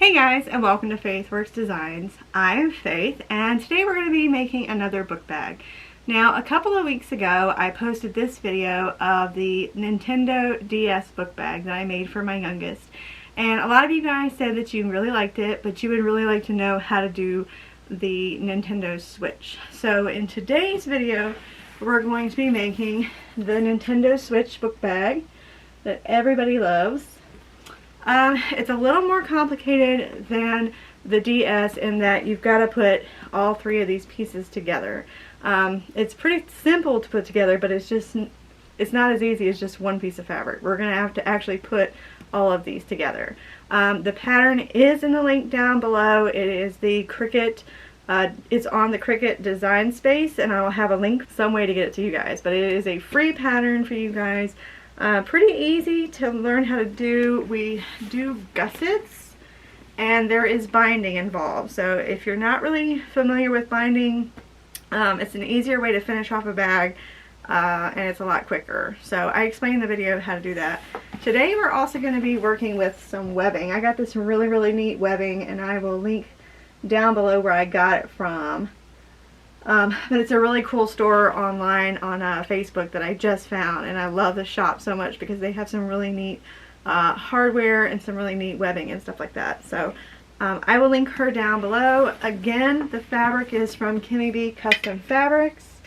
Hey guys, and welcome to Faithworks Designs. I'm Faith, and today we're going to be making another book bag. Now, a couple of weeks ago, I posted this video of the Nintendo DS book bag that I made for my youngest. And a lot of you guys said that you really liked it, but you would really like to know how to do the Nintendo Switch. So in today's video, we're going to be making the Nintendo Switch book bag that everybody loves. It's a little more complicated than the DS in that you've got to put all three of these pieces together. It's pretty simple to put together, but it's not as easy as just one piece of fabric. We're going to have to actually put all of these together. The pattern is in the link down below. It is the Cricut, it's on the Cricut design space, and I'll have a link some way to get it to you guys. But it is a free pattern for you guys. Pretty easy to learn how to do. We do gussets, and there is binding involved. So if you're not really familiar with binding, it's an easier way to finish off a bag, and it's a lot quicker. So I explained in the video how to do that. Today we're also going to be working with some webbing. I got this really neat webbing, and I will link down below where I got it from. But it's a really cool store online on Facebook that I just found, and I love the shop so much because they have some really neat hardware and some really neat webbing and stuff like that. So I will link her down below. Again, the fabric is from Kimmy B Custom Fabrics.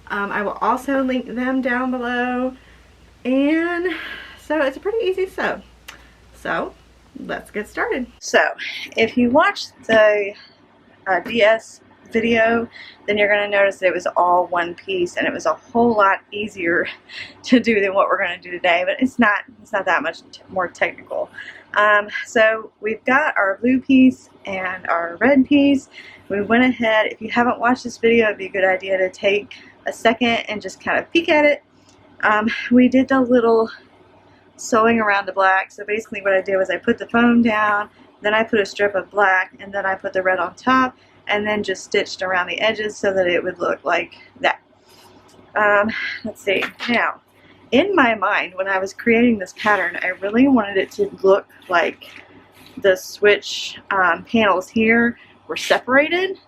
I will also link them down below, and so it's a pretty easy sew. So let's get started. So if you watched the DS video, then you're going to notice that it was all one piece, and it was a whole lot easier to do than what we're going to do today, but it's not that much more technical. So we've got our blue piece and our red piece. We went ahead, if you haven't watched this video, it'd be a good idea to take a second and just kind of peek at it. We did a little sewing around the black. So basically what I did was I put the foam down, then I put a strip of black, and then I put the red on top, and then just stitched around the edges so that it would look like that. Let's see. Now, in my mind, when I was creating this pattern, I really wanted it to look like the switch panels here were separated,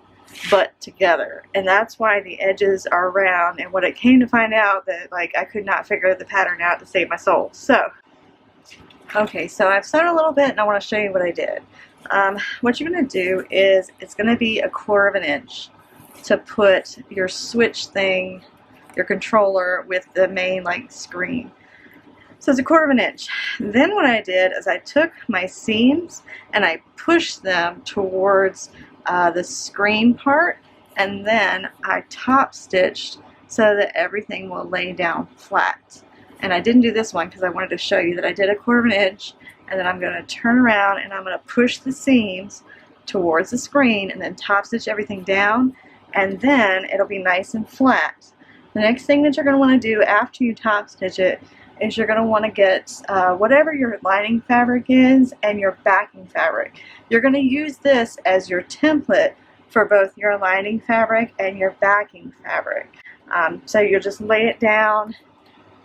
but together. And that's why the edges are round, and what it came to find out that I could not figure the pattern out to save my soul. So, okay, so I've sewn a little bit, and I want to show you what I did. What you're going to do is, it's going to be 1/4 inch to put your switch thing, your controller, with the main screen. So it's 1/4 inch. Then what I did is I took my seams and I pushed them towards the screen part, and then I top stitched so that everything will lay down flat. And I didn't do this one because I wanted to show you that I did 1/4 inch. And then I'm going to turn around and I'm going to push the seams towards the screen and then top stitch everything down, and then it'll be nice and flat. The next thing that you're going to want to do after you top stitch it is you're going to want to get whatever your lining fabric is and your backing fabric. You're going to use this as your template for both your lining fabric and your backing fabric. So you'll just lay it down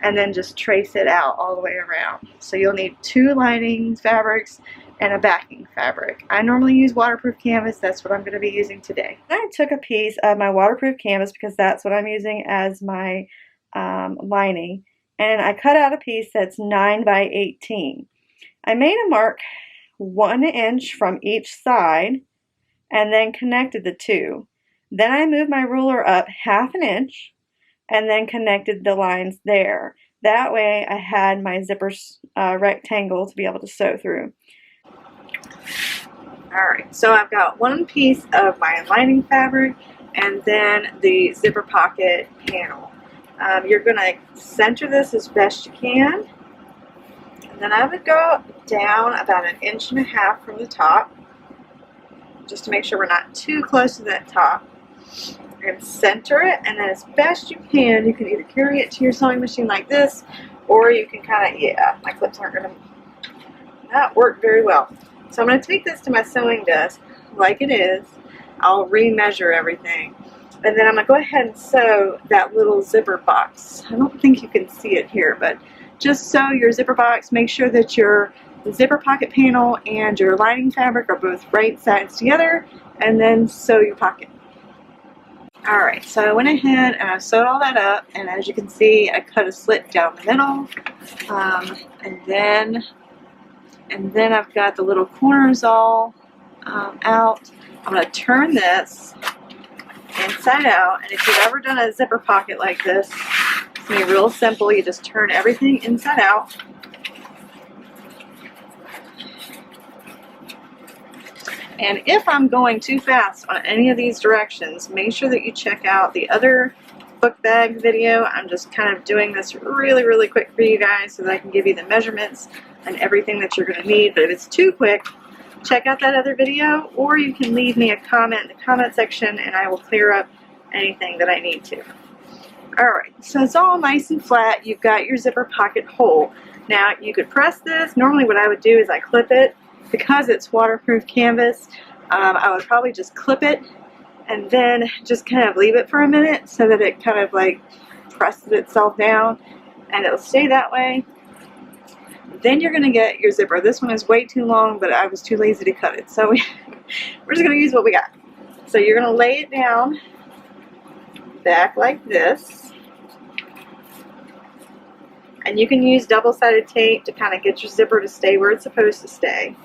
and then just trace it out all the way around. So you'll need 2 lining fabrics and a backing fabric. I normally use waterproof canvas. That's what I'm going to be using today. I took a piece of my waterproof canvas because that's what I'm using as my lining, and I cut out a piece that's 9 by 18. I made a mark 1 inch from each side and then connected the two. Then I moved my ruler up 1/2 inch and then connected the lines there. That way I had my zipper rectangle to be able to sew through. Alright, so I've got one piece of my lining fabric and then the zipper pocket panel. You're going to center this as best you can, and then I would go down about 1.5 inches from the top, just to make sure we're not too close to that top. And center it, and then as best you can either carry it to your sewing machine like this, or you can kind of, yeah, my clips aren't going to not work very well. So I'm going to take this to my sewing desk like it is. I'll remeasure everything, and then I'm going to go ahead and sew that little zipper box. I don't think you can see it here, but just sew your zipper box. Make sure that the zipper pocket panel and your lining fabric are both right sides together, and then sew your pocket. Alright, so I went ahead and I sewed all that up, and as you can see, I cut a slit down the middle, and then I've got the little corners all out. I'm going to turn this inside out, and if you've ever done a zipper pocket like this, it's going to be real simple. You just turn everything inside out. And if I'm going too fast on any of these directions, make sure that you check out the other book bag video. I'm just kind of doing this really quick for you guys so that I can give you the measurements and everything that you're going to need. But if it's too quick, check out that other video, or you can leave me a comment in the comment section and I will clear up anything that I need to. Alright, so it's all nice and flat. You've got your zipper pocket hole. Now you could press this. Normally what I would do is I clip it. Because it's waterproof canvas, I would probably just clip it and then just kind of leave it for a minute so that it kind of like presses itself down, and it'll stay that way. Then you're going to get your zipper. This one is way too long, but I was too lazy to cut it, so we're just going to use what we got. So you're going to lay it down back like this, and you can use double-sided tape to kind of get your zipper to stay where it's supposed to stay.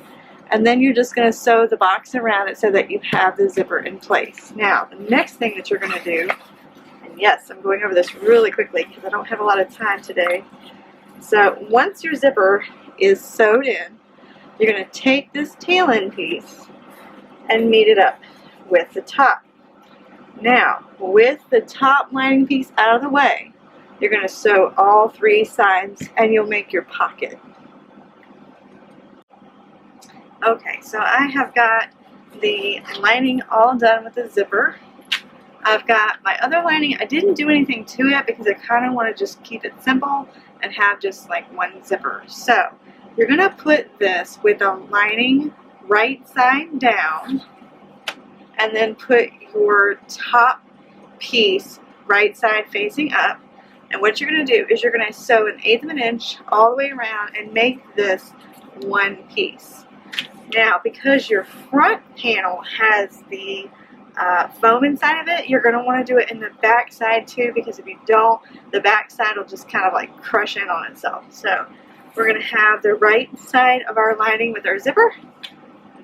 And then you're just going to sew the box around it so that you have the zipper in place. Now, the next thing that you're going to do, and yes, I'm going over this really quickly because I don't have a lot of time today. So once your zipper is sewed in, you're going to take this tail end piece and meet it up with the top. Now, with the top lining piece out of the way, you're going to sew all three sides and you'll make your pocket. Okay, so I have got the lining all done with the zipper. I've got my other lining. I didn't do anything to it because I kind of want to just keep it simple and have just like one zipper. So you're going to put this with the lining right side down and then put your top piece right side facing up. And what you're going to do is you're going to sew 1/8 of an inch all the way around and make this one piece. Now, because your front panel has the foam inside of it, you're going to want to do it in the back side too, because if you don't, the back side will just kind of like crush in on itself. So we're going to have the right side of our lining with our zipper.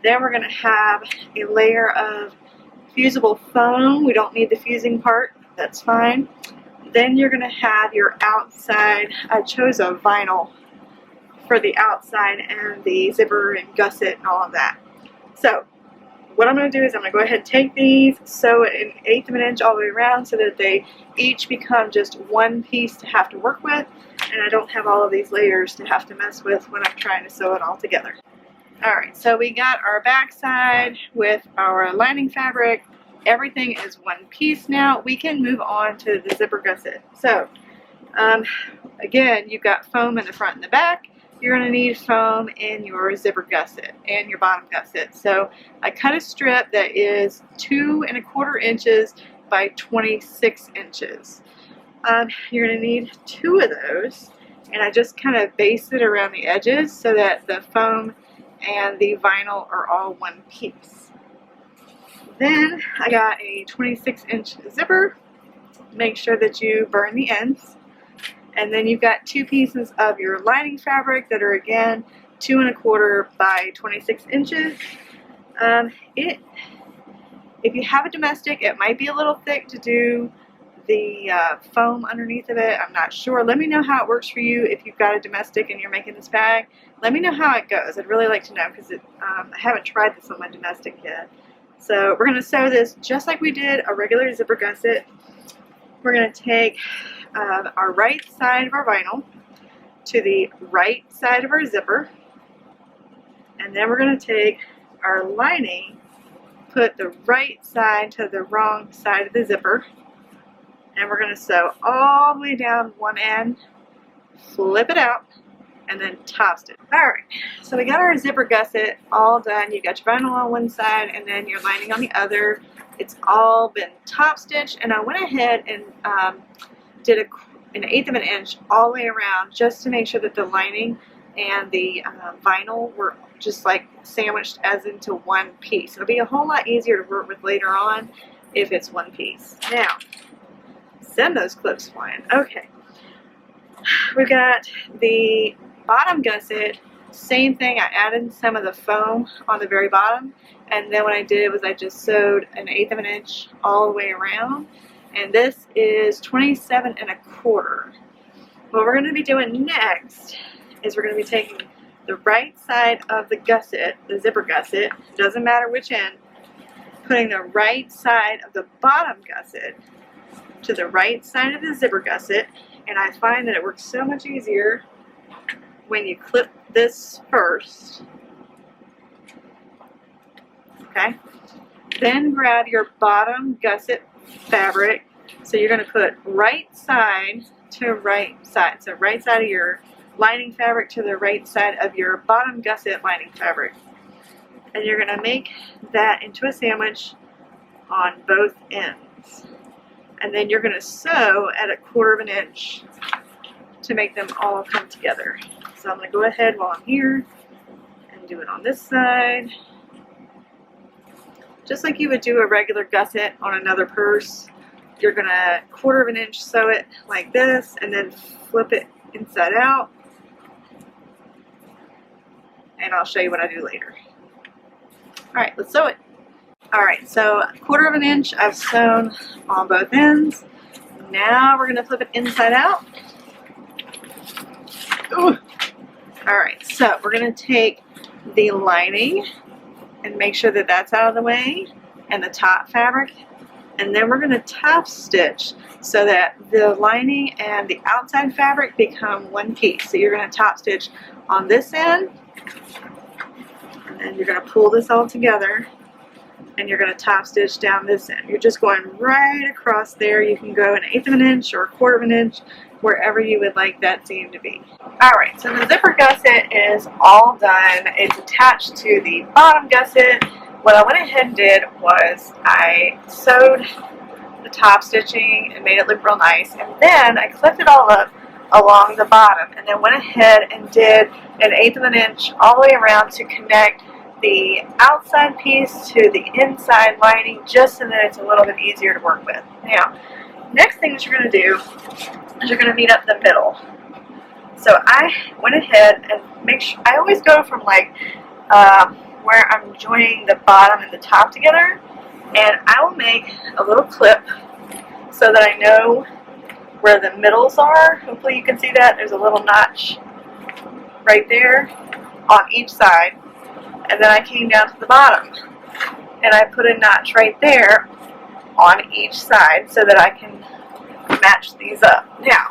Then we're going to have a layer of fusible foam. We don't need the fusing part. That's fine. Then you're going to have your outside. I chose a vinyl for the outside and the zipper and gusset and all of that. So what I'm going to do is I'm going to go ahead and take these, sew it 1/8 of an inch all the way around so that they each become just one piece to have to work with, and I don't have all of these layers to have to mess with when I'm trying to sew it all together. Alright, so we got our back side with our lining fabric. Everything is one piece now. We can move on to the zipper gusset. So again, you've got foam in the front and the back. You're going to need foam in your zipper gusset and your bottom gusset. So I cut a strip that is 2 1/4 inches by 26 inches. You're going to need 2 of those, and I just kind of base it around the edges so that the foam and the vinyl are all one piece. Then I got a 26-inch zipper. Make sure that you burn the ends. And then you've got 2 pieces of your lining fabric that are again 2 1/4 by 26 inches. If you have a domestic, it might be a little thick to do the foam underneath of it. I'm not sure. Let me know how it works for you if you've got a domestic and you're making this bag. Let me know how it goes. I'd really like to know because I haven't tried this on my domestic yet. So we're going to sew this just like we did a regular zipper gusset. We're going to take our right side of our vinyl to the right side of our zipper, and then we're going to take our lining, put the right side to the wrong side of the zipper, and we're going to sew all the way down one end, flip it out, and then top stitch. Alright, so we got our zipper gusset all done. You got your vinyl on one side and then your lining on the other. It's all been top stitched, and I went ahead and did 1/8 of an inch all the way around just to make sure that the lining and the vinyl were just like sandwiched as into one piece. It'll be a whole lot easier to work with later on if it's one piece. Now, send those clips flying. Okay, we've got the bottom gusset. Same thing, I added some of the foam on the very bottom, and then what I did was I just sewed 1/8 of an inch all the way around, and this is 27 1/4. What we're going to be doing next is we're going to be taking the right side of the gusset, the zipper gusset, doesn't matter which end, putting the right side of the bottom gusset to the right side of the zipper gusset, and I find that it works so much easier when you clip this first. Okay? Then grab your bottom gusset fabric, so you're going to put right side to right side. So right side of your lining fabric to the right side of your bottom gusset lining fabric. And you're going to make that into a sandwich on both ends. And then you're going to sew at 1/4 of an inch to make them all come together. So I'm going to go ahead while I'm here and do it on this side. Just like you would do a regular gusset on another purse, you're going to 1/4 of an inch sew it like this and then flip it inside out. And I'll show you what I do later. Alright, let's sew it. Alright, so 1/4 of an inch I've sewn on both ends. Now we're going to flip it inside out. Alright, so we're going to take the lining and make sure that that's out of the way, and the top fabric, and then we're going to top stitch so that the lining and the outside fabric become one piece. So you're going to top stitch on this end, and then you're going to pull this all together, and you're going to top stitch down this end. You're just going right across there. You can go 1/8 of an inch or 1/4 of an inch, wherever you would like that seam to be. Alright, so the zipper gusset is all done. It's attached to the bottom gusset. What I went ahead and did was I sewed the top stitching and made it look real nice, and then I clipped it all up along the bottom, and then went ahead and did 1/8 of an inch all the way around to connect the outside piece to the inside lining, just so that it's a little bit easier to work with. Now, next thing that you're going to do is you're going to meet up the middle. So I went ahead and make sure, I always go from like where I'm joining the bottom and the top together, and I will make a little clip so that I know where the middles are. Hopefully you can see that. There's a little notch right there on each side, and then I came down to the bottom and I put a notch right there on each side so that I can match these up. Now,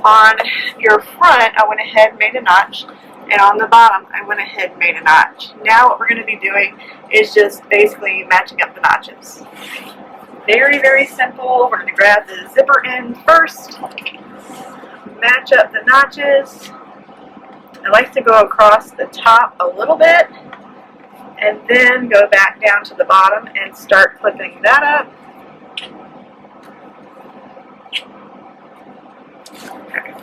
on your front, I went ahead and made a notch, and on the bottom, I went ahead and made a notch. Now what we're going to be doing is just basically matching up the notches. Very, very simple. We're going to grab the zipper end first, match up the notches. I like to go across the top a little bit, and then go back down to the bottom and start clipping that up. Okay.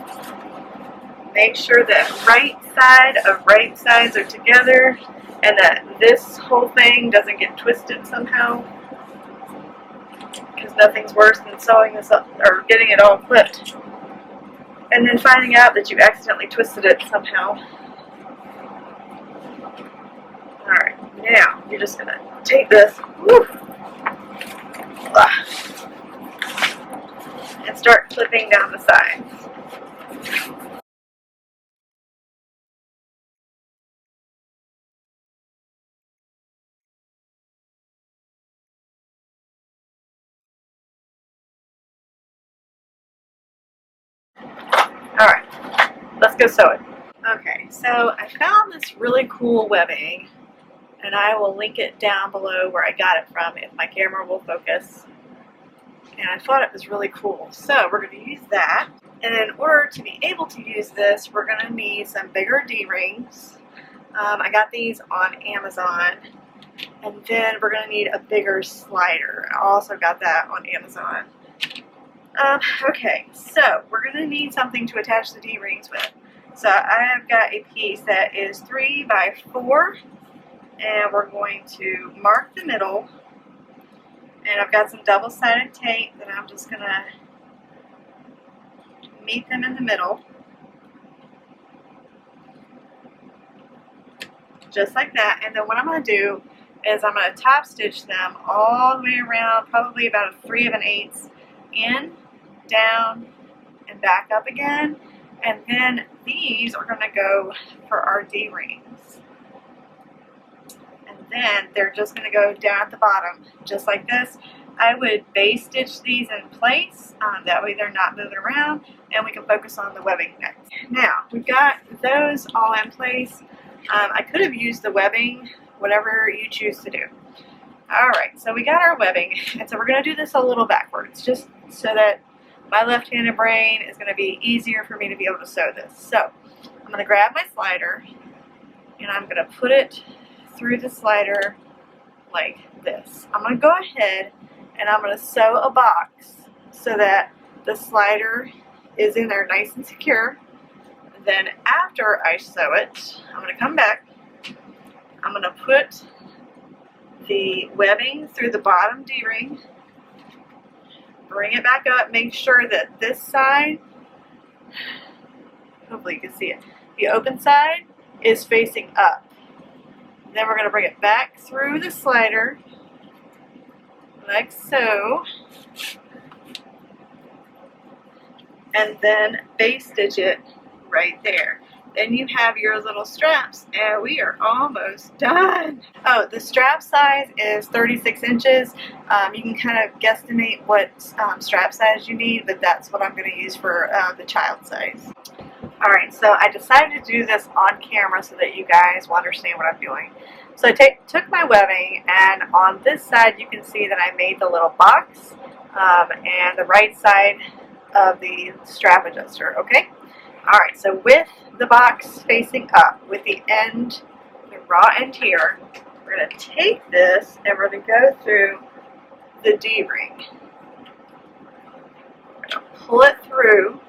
Make sure that right side of right sides are together, and that this whole thing doesn't get twisted somehow, because nothing's worse than sewing this up or getting it all clipped and then finding out that you accidentally twisted it somehow. Alright, now you're just going to take this and start clipping down the sides. Alright, let's go sew it. Okay, so I found this really cool webbing, and I will link it down below where I got it from if my camera will focus. And I thought it was really cool. So we're going to use that. And in order to be able to use this, we're going to need some bigger D-rings. I got these on Amazon. And then we're going to need a bigger slider. I also got that on Amazon. Okay, so we're going to need something to attach the D-rings with. So I have got a piece that is 3 by 4, and we're going to mark the middle. And I've got some double-sided tape that I'm just going to meet them in the middle. Just like that. And then what I'm going to do is I'm going to top stitch them all the way around, probably about a 3 8 in, down, and back up again. And then these are going to go for our D-rings. And then they're just going to go down at the bottom, just like this. I would base stitch these in place, that way they're not moving around, and we can focus on the webbing next. Now, we've got those all in place. I could have used the webbing, whatever you choose to do. Alright, so we got our webbing, and so we're going to do this a little backwards, just so that my left-handed brain is going to be easier for me to be able to sew this. So, I'm going to grab my slider, and I'm going to put it through the slider like this. I'm going to go ahead and I'm going to sew a box so that the slider is in there nice and secure. Then after I sew it, I'm going to come back. I'm going to put the webbing through the bottom D-ring, bring it back up, make sure that this side, hopefully you can see it, the open side is facing up. Then we're going to bring it back through the slider, like so, and then base stitch it right there. Then you have your little straps, and we are almost done. Oh, the strap size is 36 inches. You can kind of guesstimate what strap size you need, but that's what I'm going to use for the child size. Alright, so I decided to do this on camera so that you guys will understand what I'm doing. So I took my webbing, and on this side you can see that I made the little box and the right side of the strap adjuster, okay? Alright, so with the box facing up, with the end, the raw end here, we're going to take this and we're going to go through the D-ring. We're going to pull it through,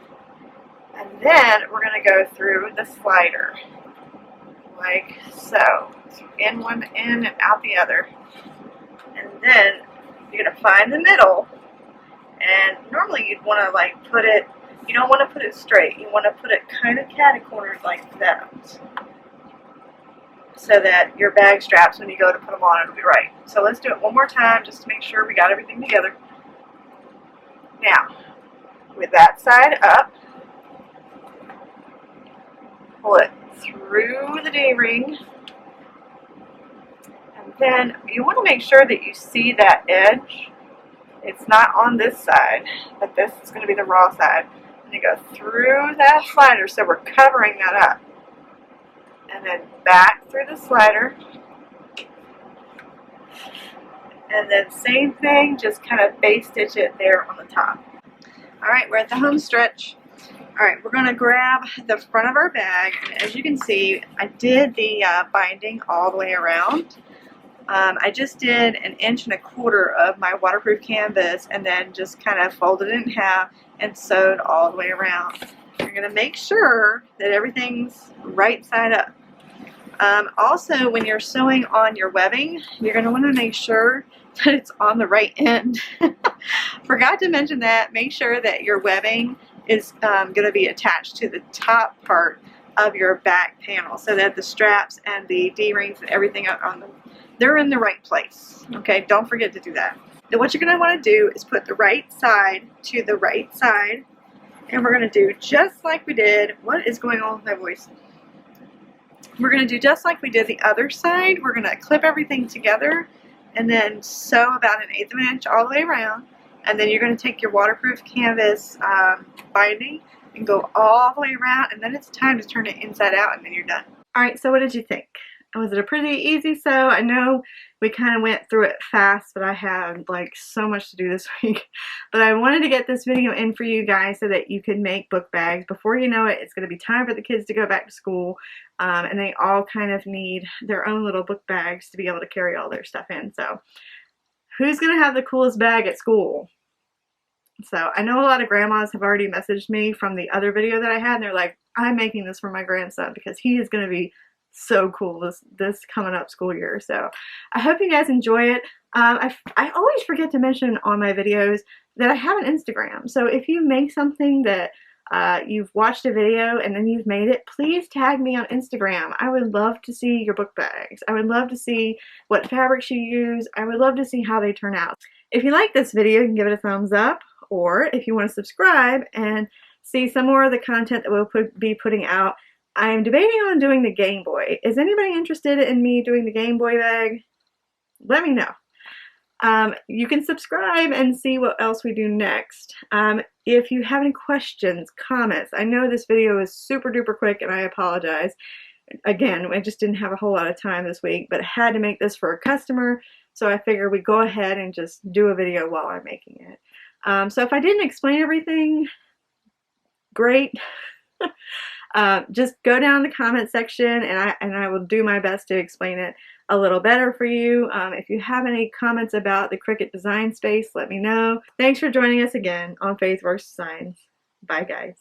and then we're going to go through the slider, like so. In one end and out the other. And then you're going to find the middle, and normally you'd want to like put it, you don't want to put it straight, you want to put it kind of catty-cornered like that, so that your bag straps, when you go to put them on, it'll be right. So let's do it one more time just to make sure we got everything together. Now, with that side up, pull it through the D-ring, and then you want to make sure that you see that edge. It's not on this side, but this is going to be the raw side. And you go through that slider, so we're covering that up. And then back through the slider. And then same thing, just kind of base stitch it there on the top. Alright, we're at the home stretch. Alright, we're going to grab the front of our bag, and as you can see, I did the binding all the way around. I just did 1.25 inches of my waterproof canvas and then just kind of folded it in half and sewed all the way around. You're going to make sure that everything's right side up. Also, when you're sewing on your webbing, you're going to want to make sure that it's on the right end. Forgot to mention that. Make sure that your webbing is going to be attached to the top part of your back panel so that the straps and the D-rings and everything on them, they're in the right place. Okay, don't forget to do that. Then what you're going to want to do is put the right side to the right side, and we're going to do just like we did. What is going on with my voice? We're going to do just like we did the other side. We're going to clip everything together and then sew about 1/8 of an inch all the way around, and then you're going to take your waterproof canvas binding and go all the way around, and then it's time to turn it inside out, and then you're done. Alright, so what did you think? Was it a pretty easy sew? I know we kind of went through it fast, but I had like so much to do this week. But I wanted to get this video in for you guys so that you can make book bags. Before you know it, it's going to be time for the kids to go back to school, and they all kind of need their own little book bags to be able to carry all their stuff in. So who's going to have the coolest bag at school? So I know a lot of grandmas have already messaged me from the other video that I had, and they're like, I'm making this for my grandson because he is going to be so cool this coming up school year. So I hope you guys enjoy it. I always forget to mention on my videos that I have an Instagram. So if you make something that you've watched a video and then you've made it, please tag me on Instagram. I would love to see your book bags. I would love to see what fabrics you use. I would love to see how they turn out. If you like this video, you can give it a thumbs up, or if you want to subscribe and see some more of the content that we'll be putting out. I'm debating on doing the Game Boy. Is anybody interested in me doing the Game Boy bag? Let me know. You can subscribe and see what else we do next. If you have any questions, comments, I know this video is super duper quick and I apologize. Again, I just didn't have a whole lot of time this week, but I had to make this for a customer, so I figured we'd go ahead and just do a video while I'm making it. So if I didn't explain everything, great. Just go down in the comment section and I will do my best to explain it a little better for you. If you have any comments about the Cricut design space, let me know. Thanks for joining us again on Faith vs. Designs. Bye guys.